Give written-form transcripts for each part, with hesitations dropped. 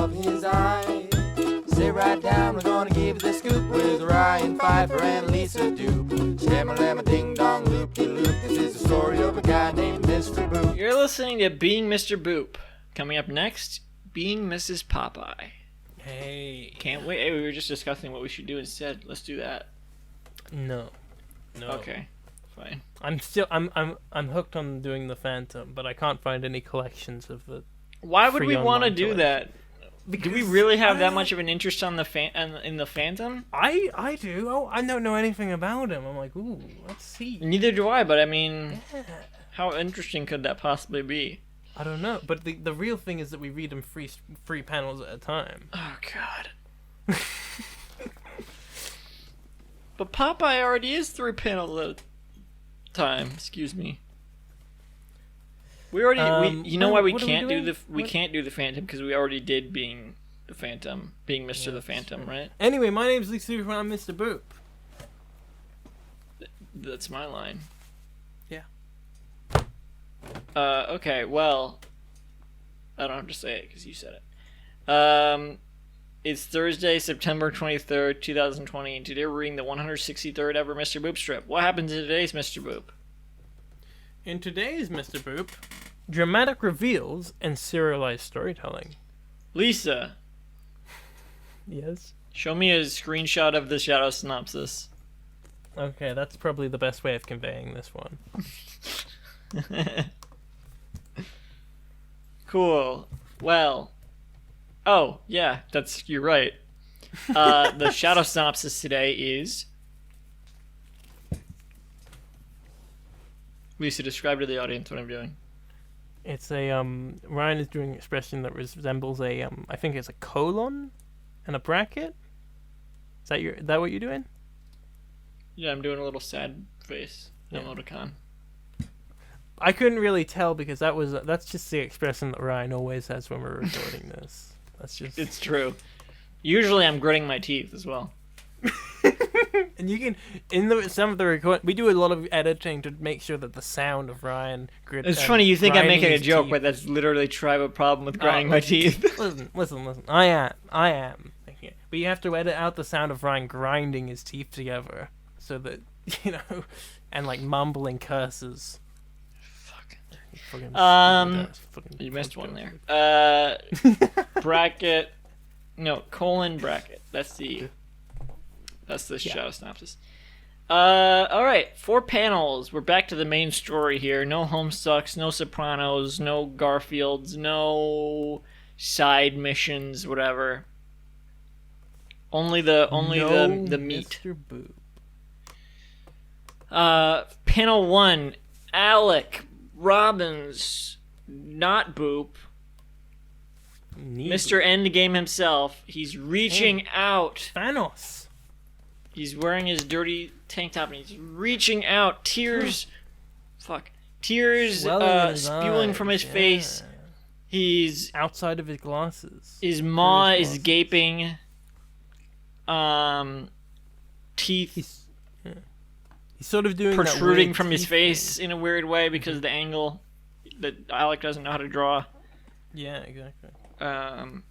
of his eye. Sit right down, we're gonna give you the scoop with Ryan Pfeiffer and Lisa Doop. Shamma-lamma ding-dong, loop-de-loop. This is the story of a guy named Mr. Boop. You're listening to Being Mr. Boop. Coming up next, Being Mrs. Popeye. Hey. Can't wait. Hey, we were just discussing what we should do instead. Let's do that. No. Okay, fine. I'm hooked on doing the Phantom, but I can't find any collections of the. Why would we free want to online do collection. that? Because Do we really have that much of an interest on the in the Phantom? I do. Oh, I don't know anything about him. I'm like, ooh, let's see. Neither do I, but I mean, how interesting could that possibly be? I don't know, but the real thing is that we read him free panels at a time. Oh, God. But Popeye already is 3 panels at a time. Excuse me. We already, you know why we what are can't do doing? we can't do the Phantom because we already did being the Phantom, being Mr. the Phantom, right? Anyway, my name's Lisa Doop, and I'm Mr. Boop. That's my line. Yeah. Okay, well, I don't have to say it because you said it. It's Thursday, September 23rd, 2020, and today we're reading the 163rd ever Mr. Boop strip. What happens in today's Mr. Boop? In today's Mr. Boop, dramatic reveals and serialized storytelling. Lisa, Yes. show me a screenshot of the shadow synopsis. Okay, that's probably the best way of conveying this one. Cool. Well. Oh, yeah, you're right. The shadow synopsis today is... Lisa, describe to the audience what I'm doing. It's a Ryan is doing an expression that resembles a I think it's a colon and a bracket. Is that what you're doing? Yeah, I'm doing a little sad face. Yeah. Emoticon. I couldn't really tell because that's just the expression that Ryan always has when we're recording this. That's just It's true. Usually I'm gritting my teeth as well. And you can some of the record we do a lot of editing to make sure that the sound of Ryan It's funny, you think I'm grinding making a his joke, teeth- but that's literally a problem with grinding my teeth. Listen. I am making it. But you have to edit out the sound of Ryan grinding his teeth together so that and like mumbling curses. Fuck. Fucking You missed one fucking- there. Bracket. No, colon bracket. That's the shadow synopsis. Alright, 4 panels. We're back to the main story here. No Homestucks, no Sopranos, no Garfields, no side missions, whatever. Only the meat. Mr. Boop. Panel 1, Alec Robbins, not Boop. Mr. Endgame himself. He's reaching out. Thanos. He's wearing his dirty tank top and he's reaching out. Tears. Tears Swelling in his spewing eyes, from his yeah. face. He's. Outside of his glasses. His maw Through his is glasses. gaping. Teeth He's sort of doing that protruding weird from his teeth face thing. in a weird way because of the angle that Alec doesn't know how to draw. Yeah, exactly. And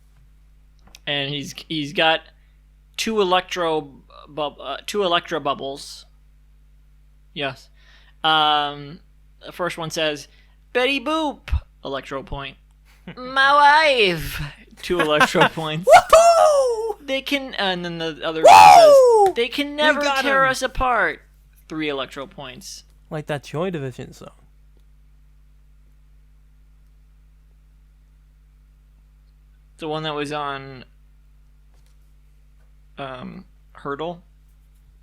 he's got 2 electro bubbles. Yes. The first one says, "Betty Boop," electro point. "My wife," 2 electro points. Woohoo! They can, and then the other one says, "They can never got tear him." us apart." 3 electro points. Like that Joy Division song. The one that was on Hurdle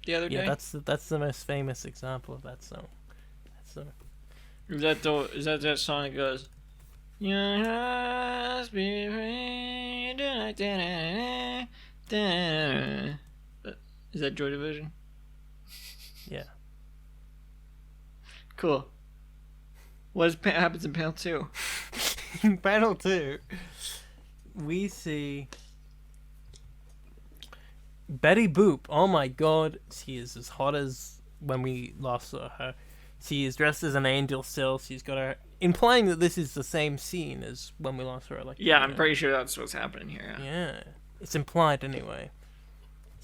the other day. Yeah, that's the most famous example of that song. Is that that song that goes, "Your hearts be free, da-da-da-da-da, da-da-da-da." Is that Joy Division? Yeah. Cool. What happens in panel 2? In panel 2, we see Betty Boop. Oh my god, she is as hot as when we last saw her. She is dressed as an angel still. She's got her implying that this is the same scene as when we last saw Electro. Yeah, I'm pretty sure that's what's happening here. Yeah. Yeah, it's implied anyway.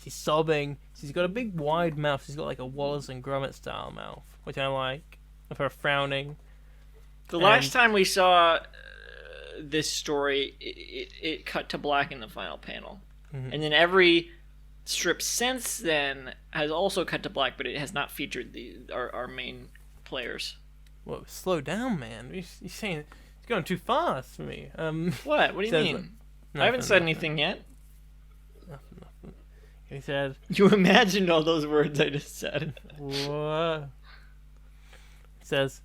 She's sobbing. She's got a big wide mouth. She's got like a Wallace and Gromit style mouth, which I like. Of her frowning. The last time we saw this story, it cut to black in the final panel. Mhm. And then every strip since then has also cut to black, but it has not featured our main players. Whoa, slow down, man. You're saying it's going too fast for me. What? What do you Says mean? that- I haven't said nothing. anything yet. Nothing. He said, You imagined all those words I just said. what? Says,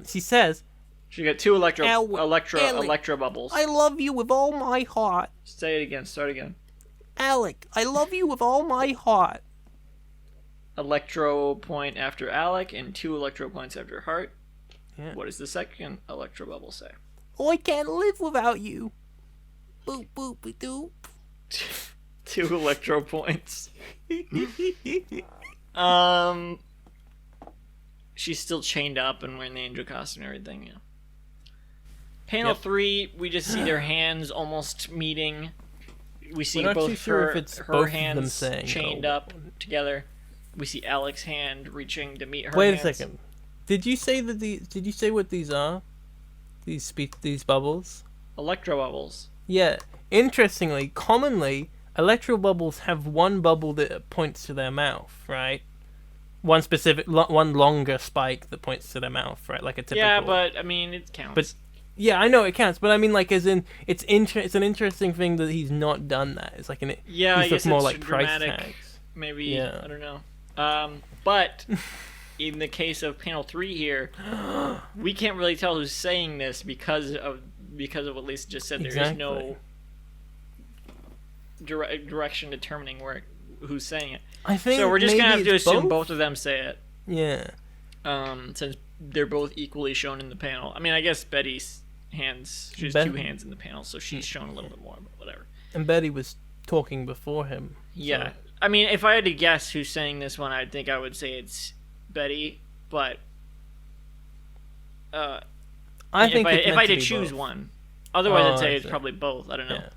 she says, She got two Alec, electro bubbles. I love you with all my heart. Say it again. Start again. Alec, I love you with all my heart. Electro point after Alec and 2 electro points after Heart. Yeah. What does the second electro bubble say? I can't live without you. Boop, boop, doop. 2 electro points. She's still chained up and wearing the angel costume and everything. Yeah. Panel 3, we just see their hands almost meeting. We see We're not too both sure her, if it's her both of them hands saying, chained oh. up together. We see Alec's hand reaching to meet her. Wait hands. a second. Did you say that Did you say what these are? These bubbles? Electro bubbles. Yeah. Interestingly, commonly, electro bubbles have one bubble that points to their mouth, right? One specific, one longer spike that points to their mouth, right? Like a typical. Yeah, but I mean, it counts. But yeah, I know it counts, but I mean, like, as in, it's an interesting thing that he's not done that. It's like yeah, I he's guess more it's like price dramatic. tags. Maybe Yeah. I don't know. But in the case of panel 3 here, we can't really tell who's saying this because of what Lisa just said. There is no direction determining who's saying it. I think So we're just gonna have to it's assume both of them say it. Yeah. Since they're both equally shown in the panel. I mean, I guess Betty's hands. She has Bet- 2 hands in the panel, so she's shown a little bit more. But whatever. And Betty was talking before him. Yeah. so- I mean, if I had to guess who's saying this one, I think I would say it's Betty. But I think if I had to both. choose one, otherwise I'd say I it's see. probably both. I don't know. Yeah.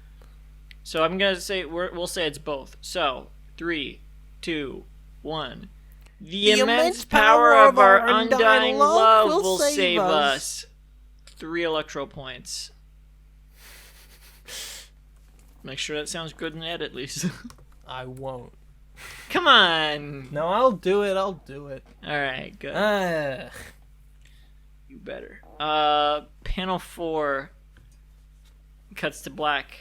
So I'm gonna say we'll say it's both. So 3, 2, 1. The immense power of our undying love will save us. 3 electro points. Make sure that sounds good in the edit, Lisa. I won't. Come on. No, I'll do it. All right, good. right. You better. Panel 4 cuts to black,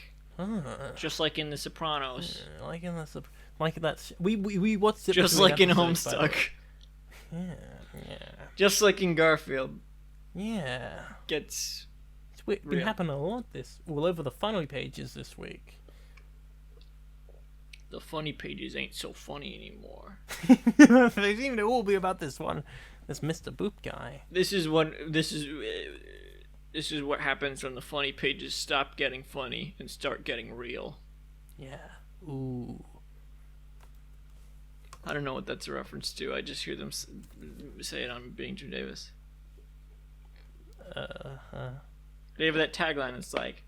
just like in The Sopranos, Like in that. We watched it. just between like in episodes, by the Homestuck, way. Yeah. just like in Garfield. Yeah. Gets It's been Real. happening a lot all over the funny pages this week. the funny pages ain't so funny anymore. They seem to all be about this Mr. Boop guy. This is what happens when the funny pages stop getting funny and start getting real. Yeah. Ooh. I don't know what that's a reference to. I just hear them say it on Being Jim Davis. They have that tagline. It's like,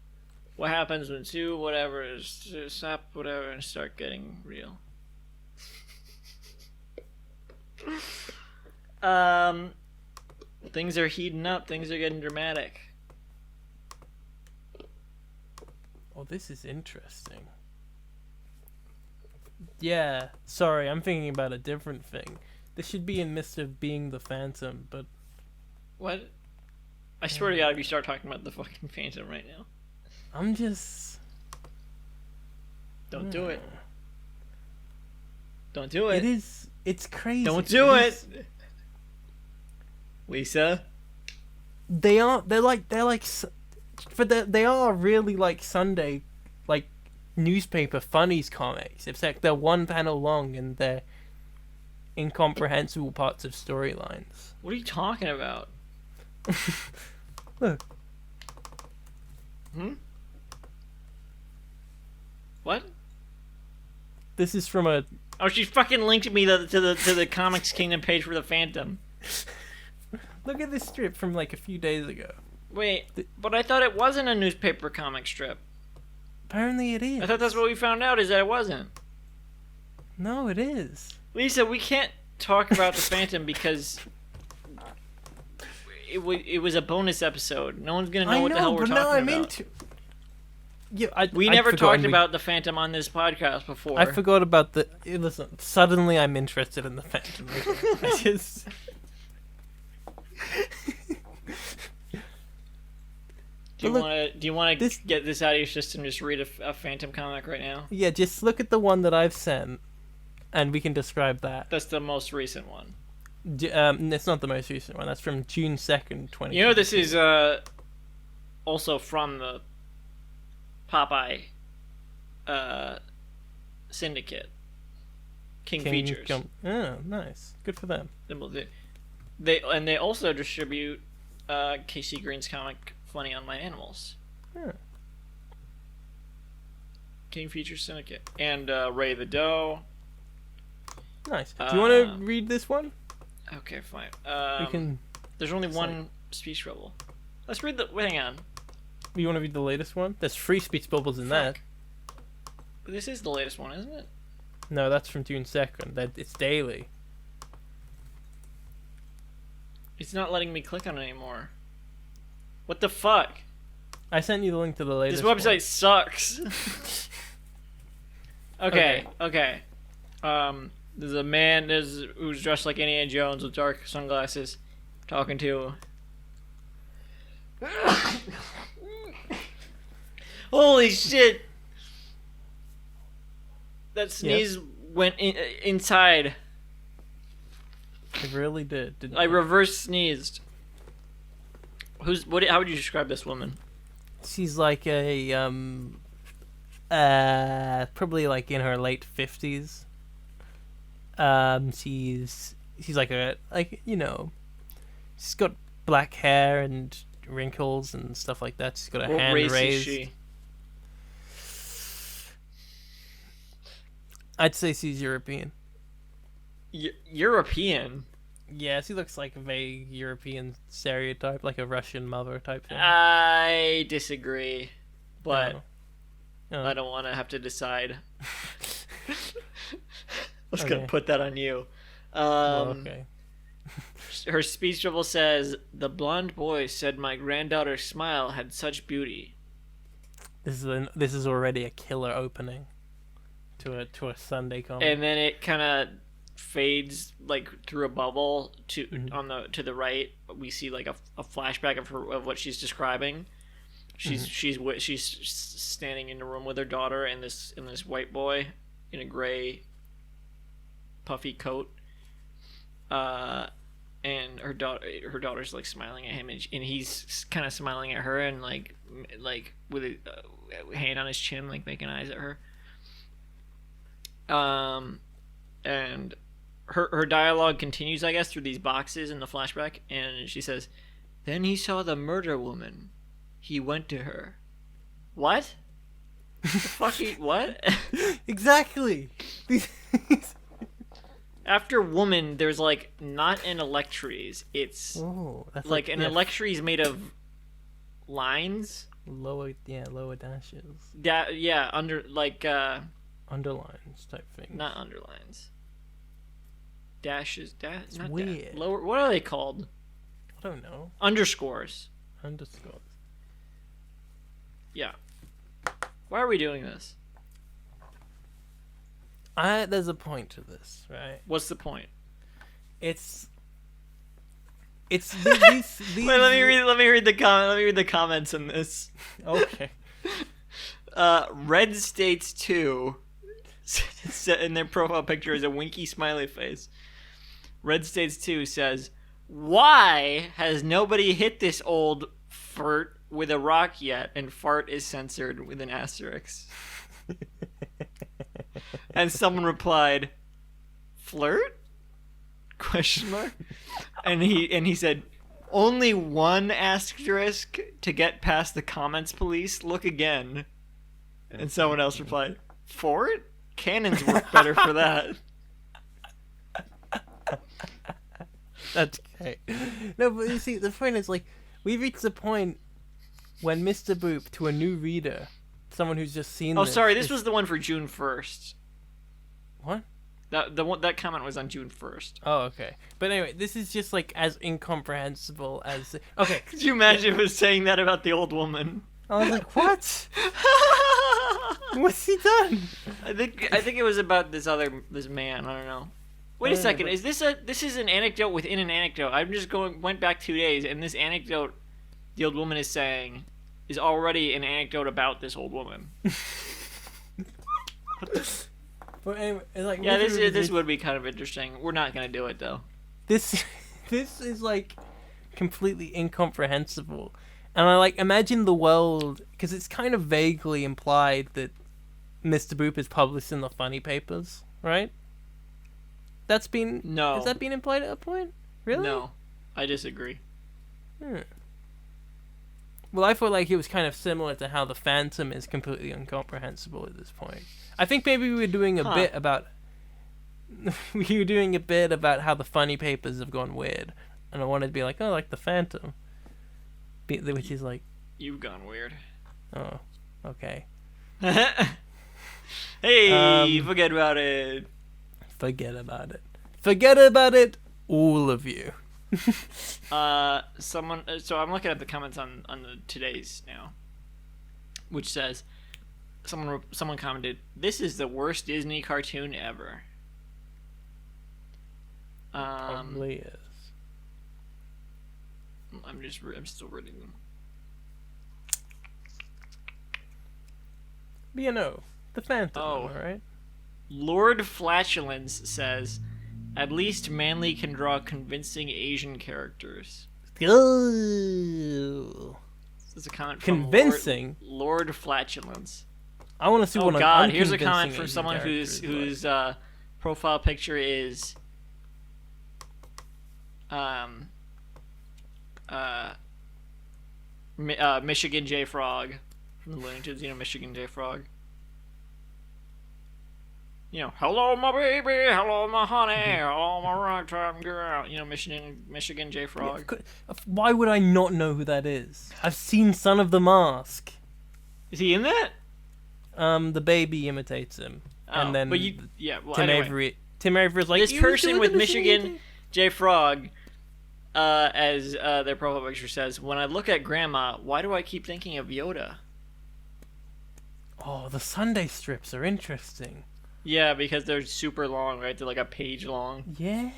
what happens when two whatever is stop whatever and start getting real. Things are heating up. Things are getting dramatic. Oh, this is interesting. Yeah, sorry, I'm thinking about a different thing. This should be in Mr. Being the Phantom, but What? I swear to God, if you start talking about the fucking Phantom right now, I'm just... don't do it. Don't do it. It's crazy. Don't do it. Lisa. They are really like Sunday, like newspaper funnies comics. Except they're one panel long and they're incomprehensible parts of storylines. What are you talking about? Look, What? this is from a... Oh, she fucking linked me to the Comics Kingdom page for the Phantom. Look at this strip from like a few days ago. Wait, but I thought it wasn't a newspaper comic strip. Apparently it is. I thought that's what we found out, is that it wasn't. No, it is. Lisa, we can't talk about the Phantom because it was a bonus episode. No one's gonna know what the hell we're talking about. Yeah, We I'd never forgotten talked about the Phantom on this podcast before. I forgot about the. Listen, suddenly I'm interested in the Phantom. I just. Do you want to this- get this out of your system? Just read a Phantom comic right now. Yeah, just look at the one that I've sent, and we can describe that. That's the most recent one. It's not the most recent one. That's from June 2nd, 20. You know, this is also from the Popeye Syndicate. King Features. Oh, nice. Good for them. They also distribute KC Green's comic Funny Online Animals. Yeah. King Features Syndicate. And Ray the Doe. Nice. Do you want to read this one? Okay, fine. We can. There's only one speech bubble. Let's read the. Hang on. You want to read the latest one? There's 3 speech bubbles in that. This is the latest one, isn't it? No, that's from June 2nd. It's daily. It's not letting me click on it anymore. What the fuck? I sent you the link to the latest This website one. sucks. Okay. There's a man who's dressed like Indiana Jones with dark sunglasses talking to. Holy shit! That sneeze went inside. It really did. Didn't I it? reverse sneezed. How would you describe this woman? She's like a probably like in her late 50s. She's like she's got black hair and wrinkles and stuff like that. She's got a What hand race raised. is she? I'd say she's European. European. Yeah, she looks like a vague European stereotype, like a Russian mother type thing. I disagree, but Oh. I don't want to have to decide. I was Okay. gonna put that on you. Well, okay. Her speech bubble says, "The blonde boy said my granddaughter's smile had such beauty." This is already a killer opening to a Sunday comic. And then it kind of fades like through a bubble to to the right. We see like a flashback of what she's describing. She's standing in a room with her daughter and this white boy in a gray puffy coat. And her daughter's like smiling at him, and he's kind of smiling at her, and like with a hand on his chin, like making eyes at her. And her dialogue continues, I guess, through these boxes in the flashback, and she says, "Then he saw the murder woman. He went to her." What? The fuck? What? Exactly. After woman, there's like not an electries. It's Oh, that's like an electries made of lines. lower dashes, Under like underlines type thing. not underlines. Dashes, It's not weird. lower. What are they called? I don't know. Underscores. Underscores. Yeah. Why are we doing this? There's a point to this, right? What's the point? It's these. Wait, let me read the comment. Let me read the comments in this. Okay. Red States 2 in their profile picture is a winky smiley face. Red States 2 says, "Why has nobody hit this old fart with a rock yet?" And fart is censored with an asterisk. And someone replied, "Flirt?" Question mark. And he said, "Only one asterisk to get past the comments police. Look again." And someone else replied, "Fort? Cannons work better for that." That's great. No, but you see, the point is, like, we reached the point when Mr. Boop, to a new reader, someone who's just seen Oh, this... sorry, this was the one for June 1st. What? That comment was on June 1st. Oh, okay. But anyway, this is just, like, as incomprehensible as... Okay. Could you imagine if it was saying that about the old woman? I was like, what? What's he done? I think it was about this man. I don't know. Wait a second. Is this is an anecdote within an anecdote? I'm just went back 2 days, and this anecdote the old woman is saying is already an anecdote about this old woman. But anyway, it's like, Yeah, this would be kind of interesting. We're not gonna do it though. This is like completely incomprehensible, and I like imagine the world, because it's kind of vaguely implied that Mr. Boop is published in the funny papers, right? Has that been implied at a point? Really? No, I disagree. Well, I felt like it was kind of similar to how the Phantom is completely incomprehensible at this point. I think maybe we were doing a bit about how the funny papers have gone weird, and I wanted to be like, oh, like the Phantom, which is like, You've gone weird. oh, okay. Hey, forget about it. Forget about it. Forget about it, all of you. So I'm looking at the comments on the today's now, which says someone commented, "This is the worst Disney cartoon ever." Probably is. I'm still reading them. But you know, the Phantom, Oh. alright? Lord Flatulence says, "At least Manly can draw convincing Asian characters." Ooh. This is a comment from Convincing? Lord Flatulence. I want to see Oh what God! an Here's a unconvincing comment from Asian someone character whose is like. profile picture is Michigan J Frog from the Looney Tunes. You know Michigan J Frog. You know, hello my baby, hello my honey, hello my ragtime girl. You know Michigan J Frog. Why would I not know who that is? I've seen Son of the Mask. Is he in that? The baby imitates him, and then well, Tim anyway. Avery's like, This "You person doing with the Michigan thing?" J Frog, as their profile picture says, "When I look at Grandma, why do I keep thinking of Yoda?" Oh, the Sunday strips are interesting. Yeah, because they're super long, right? They're like a page long. Yeah,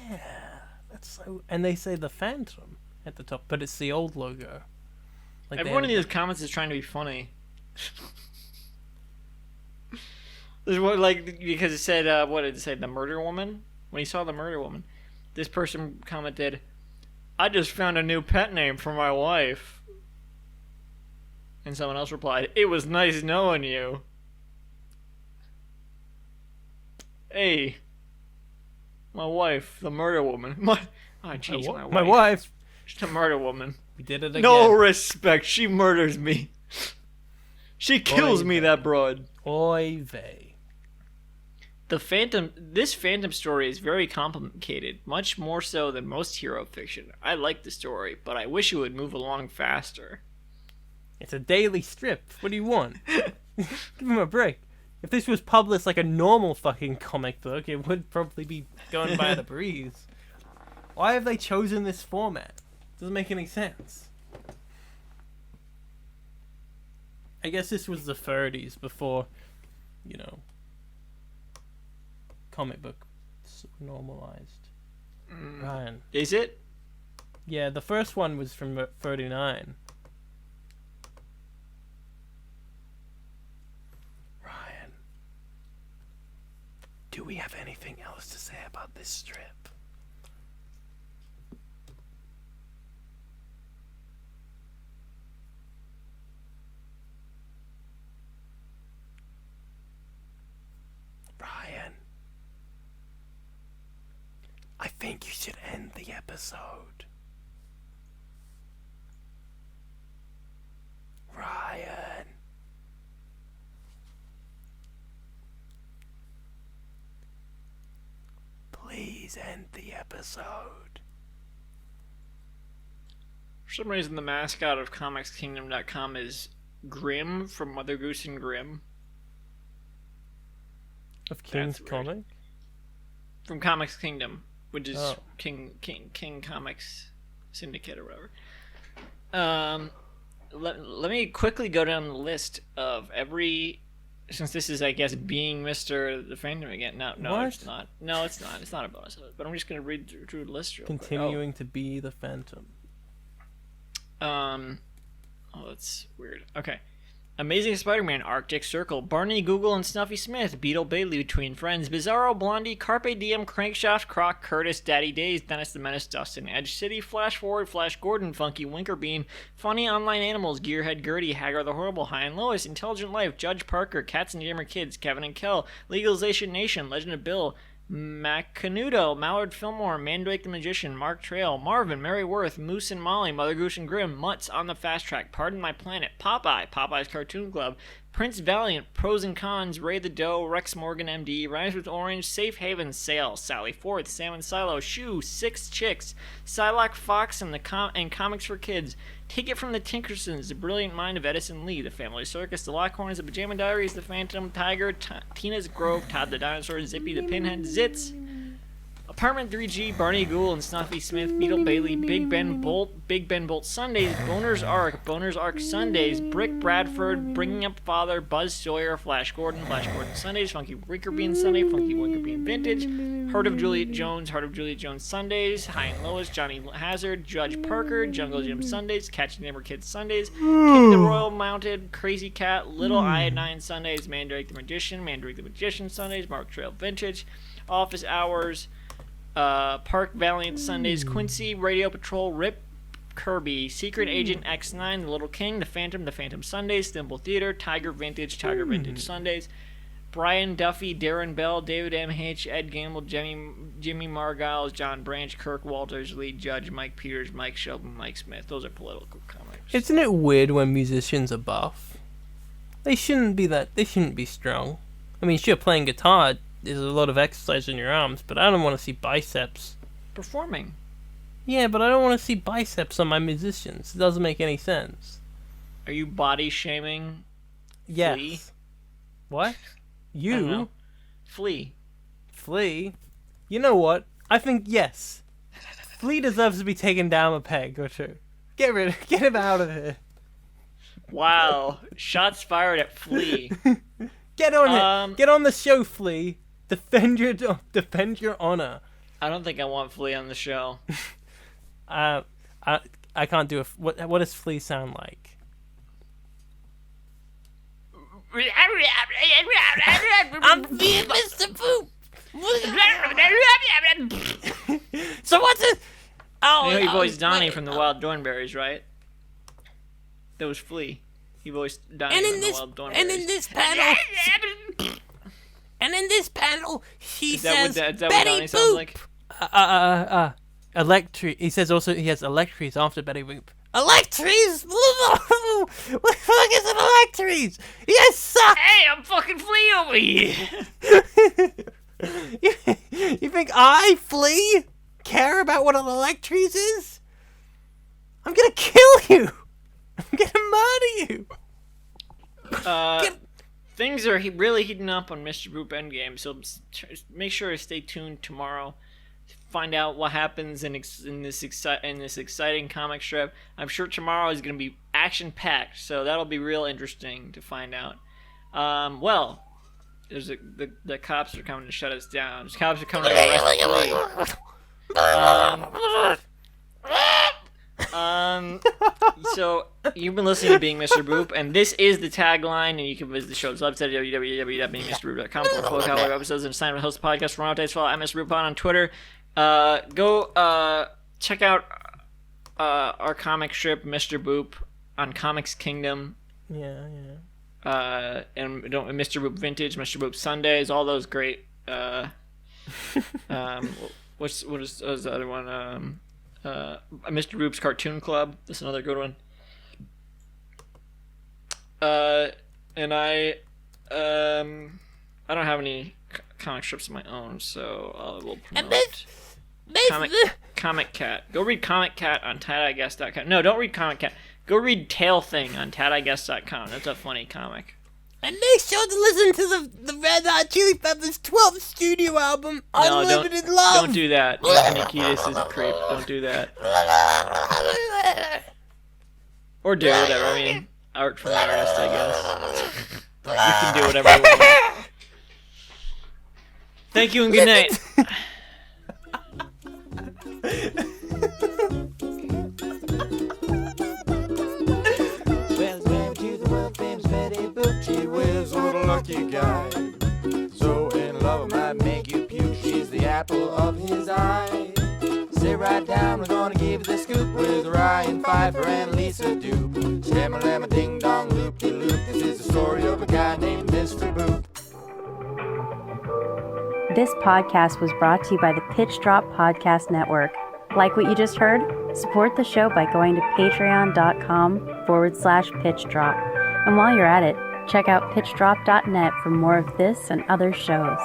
that's so. And they say the Phantom at the top, but it's the old logo. Like Everyone in these comments is trying to be funny. There's one because it said what did it say? The murder woman. When he saw the murder woman, this person commented, "I just found a new pet name for my wife." And someone else replied, "It was nice knowing you." Hey, my wife, the murder woman. My wife. My wife. She's a murder woman. We did it again. No respect. She murders me. She kills me, that broad. Oy vey. This Phantom story is very complicated, much more so than most hero fiction. I like the story, but I wish it would move along faster. It's a daily strip. What do you want? Give him a break. If this was published like a normal fucking comic book, it would probably be going by the breeze. Why have they chosen this format? Doesn't make any sense. I guess this was the 30s before, you know, comic book normalized. Ryan. Is it? Yeah, the first one was from 39. Ryan. Do we have anything else to say about this strip? Ryan. I think you should end the episode. Ryan. Please end the episode. some reason, the mascot of ComicsKingdom.com is Grim from Mother Goose and Grimm. Of King's weird. Comic? From Comics Kingdom, which is Oh. King Comics Syndicate or whatever. Let me quickly go down the list of every. Since this is, I guess, being Mr. the Phantom again. No, What? it's not. No, it's not. It's not a bonus. But I'm just gonna read through the list real quick. Continuing to be the Phantom. Oh, that's weird. Okay. Amazing Spider-Man, Arctic Circle, Barney Google and Snuffy Smith, Beetle Bailey, Between Friends, Bizarro, Blondie, Carpe Diem, Crankshaft, Croc, Curtis, Daddy Days, Dennis the Menace, Dustin, Edge City, Flash Forward, Flash Gordon, Funky Winkerbean, Funny Online Animals, Gearhead Gertie, Hagar the Horrible, High and Lois, Intelligent Life, Judge Parker, Cats and Gamer Kids, Kevin and Kel, Legalization Nation, Legend of Bill, Macanudo, Mallard Fillmore, Mandrake the Magician, Mark Trail, Marvin, Mary Worth, Moose and Molly, Mother Goose and Grimm, Mutts on the Fast Track, Pardon My Planet, Popeye, Popeye's Cartoon Club, Prince Valiant, Pros and Cons, Ray the Doe, Rex Morgan MD, Rhymes with Orange, Safe Haven, Sale, Sally Forth, Salmon Silo, Shoe, Six Chicks, Psylocke Fox and Comics for Kids, Take It from the Tinkersons, The Brilliant Mind of Edison Lee, The Family Circus, The Lockhorns, The Pajama Diaries, The Phantom, Tiger, Tina's Grove, Todd the Dinosaur, Zippy the Pinhead, Zitz, Apartment 3G, Barney Ghoul and Snuffy Smith, Beetle Bailey, Big Ben Bolt Sundays, Boner's Ark Sundays, Brick Bradford, Bringing Up Father, Buzz Sawyer, Flash Gordon Sundays, Funky Winkerbean Sunday, Funky Winkerbean Vintage, Heart of Juliet Jones Sundays, High and Lois, Johnny Hazard, Judge Parker, Jungle Jim Sundays, Catch Neighbor Kids Sundays, King the Royal Mounted, Crazy Cat, Little Iodine Sundays, Mandrake the Magician Sundays, Mark Trail Vintage, Office Hours, Park Valiant Sundays, Quincy, Radio Patrol, Rip Kirby, Secret Agent X9, The Little King, The Phantom Sundays, Thimble Theater, Tiger Vintage Sundays, Brian Duffy, Darren Bell, David M.H., Ed Gamble, Jimmy Margiles, John Branch, Kirk Walters, Lee Judge, Mike Peters, Mike Shelton, Mike Smith. Those are political comics. Isn't it weird when musicians are buff? They shouldn't be strong. I mean, sure, playing guitar, there's a lot of exercise in your arms, but I don't want to see biceps. Performing. Yeah, but I don't want to see biceps on my musicians. It doesn't make any sense. Are you body shaming? Yes. Flea? What? I don't You? know. Flea. Flea? You know what? I think yes. Flea deserves to be taken down a peg or two. Get him out of here. Wow. Shots fired at Flea. Get on it. Get on the show, Flea. Defend your honor. I don't think I want Flea on the show. I can't do what does Flea sound like? I'm being Mr. Poop. So what's it? Oh, You know he voiced Donnie from the Wild Thornberries, right? That was Flea. He voiced Donnie from the Wild Thornberries. and in this panel, he Is that says what Betty Donnie sounds like? Electri. He says also he has Electries after Betty Boop. Electries? What the fuck is an Electries? Yes, suck! Hey, I'm fucking Flea over here! You think I, Flea, care about what an Electries is? I'm gonna kill you! I'm gonna murder you! Things are really heating up on Mr. Boop Endgame, so make sure to stay tuned tomorrow to find out what happens in this exciting comic strip. I'm sure tomorrow is going to be action-packed, so that'll be real interesting to find out. Well, there's the cops are coming to shut us down. The cops are coming to arrest Flea. So you've been listening to Being Mr. Boop, and this is the tagline, and you can visit the show's website at www.beingmrboop.com for full catalog episodes and sign up to host the podcast for more updates. Follow @MrBoopon on Twitter. Go check out our comic strip Mr. Boop on Comics Kingdom. Yeah. And Mr. Boop Vintage, Mr. Boop Sundays, all those great. What is the other one? Mr. Boop's Cartoon Club. That's another good one. And I don't have any comic strips of my own, so I will promote. And this Comic Cat. Go read Comic Cat on TideEyeGuess.com. No, don't read Comic Cat. Go read Tail Thing on TideEyeGuess.com. That's a funny comic. And make sure to listen to the Red Hot Chili Peppers' 12th studio album, Unlimited Love. Don't do that. Anthony Kiedis is a creep. Don't do that. Or do whatever. I mean, art from the artist, I guess. You can do whatever you want. Thank you and good night. Well, it's married to the world famous Betty Boop. Gee whiz, what a lucky guy. So in love, I might make you puke. She's the apple of his eye. Sit right down, we're gonna give you the scoop with Ryan Pfeiffer and Lisa Doop. Shama-lama ding-dong, loop-de-loop. This is the story of a guy named Mr. Boop. This podcast was brought to you by the Pitch Drop Podcast Network. Like what you just heard? Support the show by going to patreon.com/pitchdrop. And while you're at it, check out pitchdrop.net for more of this and other shows.